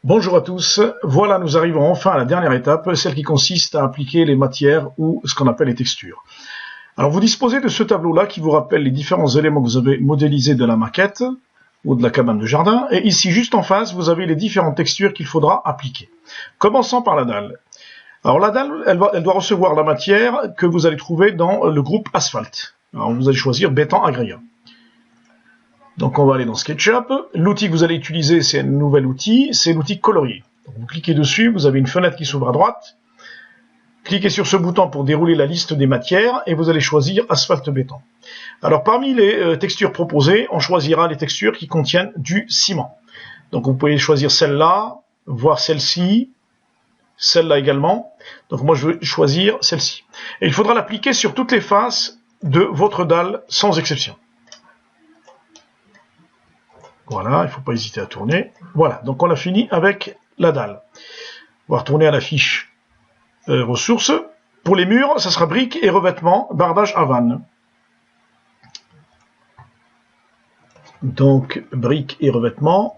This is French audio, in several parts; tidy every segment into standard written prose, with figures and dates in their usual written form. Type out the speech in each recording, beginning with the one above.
Bonjour à tous, voilà nous arrivons enfin à la dernière étape, celle qui consiste à appliquer les matières ou ce qu'on appelle les textures. Alors vous disposez de ce tableau-là qui vous rappelle les différents éléments que vous avez modélisés de la maquette ou de la cabane de jardin, et ici juste en face vous avez les différentes textures qu'il faudra appliquer. Commençons par la dalle. Alors la dalle, elle doit recevoir la matière que vous allez trouver dans le groupe asphalte. Alors vous allez choisir béton agrégat. Donc on va aller dans SketchUp. L'outil que vous allez utiliser, c'est un nouvel outil, c'est l'outil colorier. Donc, vous cliquez dessus, vous avez une fenêtre qui s'ouvre à droite. Cliquez sur ce bouton pour dérouler la liste des matières et vous allez choisir asphalte béton. Alors parmi les textures proposées, on choisira les textures qui contiennent du ciment. Donc vous pouvez choisir celle-là, voire celle-ci, celle-là également. Donc moi je vais choisir celle-ci. Et il faudra l'appliquer sur toutes les faces de votre dalle sans exception. Voilà, il ne faut pas hésiter à tourner. Voilà, donc on a fini avec la dalle. On va retourner à la fiche ressources. Pour les murs, ça sera briques et revêtements, bardage à vanne. Donc, briques et revêtements.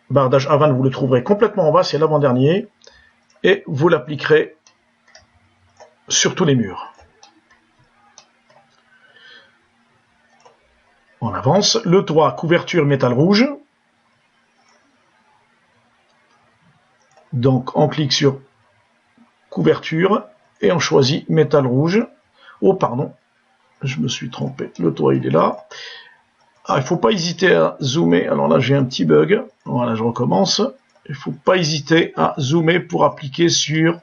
Bardage à vanne, vous le trouverez complètement en bas, c'est l'avant-dernier. Et vous l'appliquerez sur tous les murs. On avance. Le toit, couverture métal rouge. Donc on clique sur couverture et on choisit métal rouge. Oh pardon, je me suis trompé. Le toit il est là. Ah, il ne faut pas hésiter à zoomer. Alors là j'ai un petit bug. Voilà, je recommence. Il ne faut pas hésiter à zoomer pour appliquer sur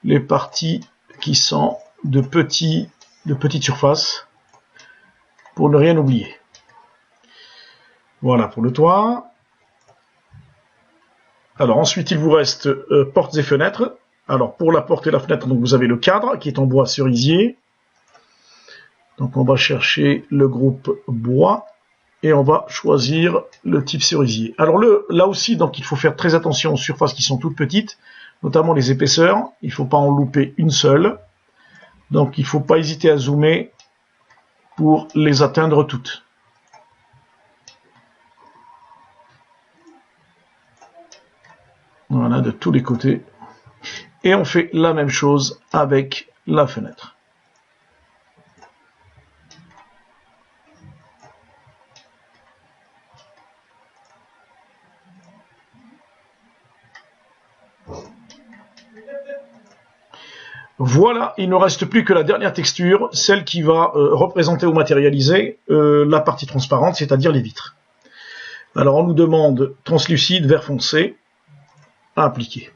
les parties qui sont de petites surfaces, pour ne rien oublier. Voilà pour le toit. Alors ensuite il vous reste portes et fenêtres. Alors pour la porte et la fenêtre, donc vous avez le cadre qui est en bois cerisier. Donc on va chercher le groupe bois et on va choisir le type cerisier. Alors là aussi donc il faut faire très attention aux surfaces qui sont toutes petites, notamment les épaisseurs. Il ne faut pas en louper une seule. Donc il ne faut pas hésiter à zoomer pour les atteindre toutes. Voilà, de tous les côtés. Et on fait la même chose avec la fenêtre. Voilà, il ne reste plus que la dernière texture, celle qui va représenter ou matérialiser la partie transparente, c'est-à-dire les vitres. Alors on nous demande translucide, vert foncé, à appliquer.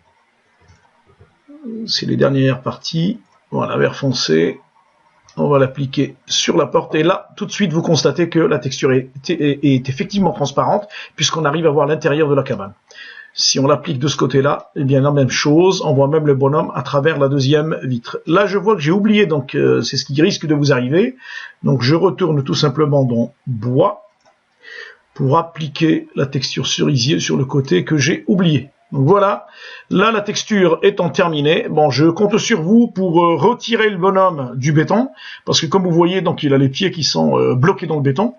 C'est les dernières parties. Voilà, vert foncé. On va l'appliquer sur la porte. Et là, tout de suite, vous constatez que la texture est effectivement transparente, puisqu'on arrive à voir l'intérieur de la cabane. Si on l'applique de ce côté-là, eh bien la même chose, on voit même le bonhomme à travers la deuxième vitre. Là, je vois que j'ai oublié, donc c'est ce qui risque de vous arriver. Donc je retourne tout simplement dans bois pour appliquer la texture cerisier sur le côté que j'ai oublié. Donc voilà, là la texture étant terminée, bon, je compte sur vous pour retirer le bonhomme du béton, parce que comme vous voyez, donc il a les pieds qui sont bloqués dans le béton.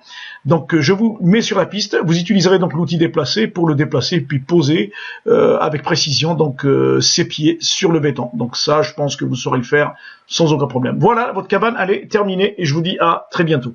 Donc je vous mets sur la piste, vous utiliserez donc l'outil déplacer pour le déplacer puis poser avec précision donc ses pieds sur le béton. Donc ça, je pense que vous saurez le faire sans aucun problème. Voilà, votre cabane elle est terminée et je vous dis à très bientôt.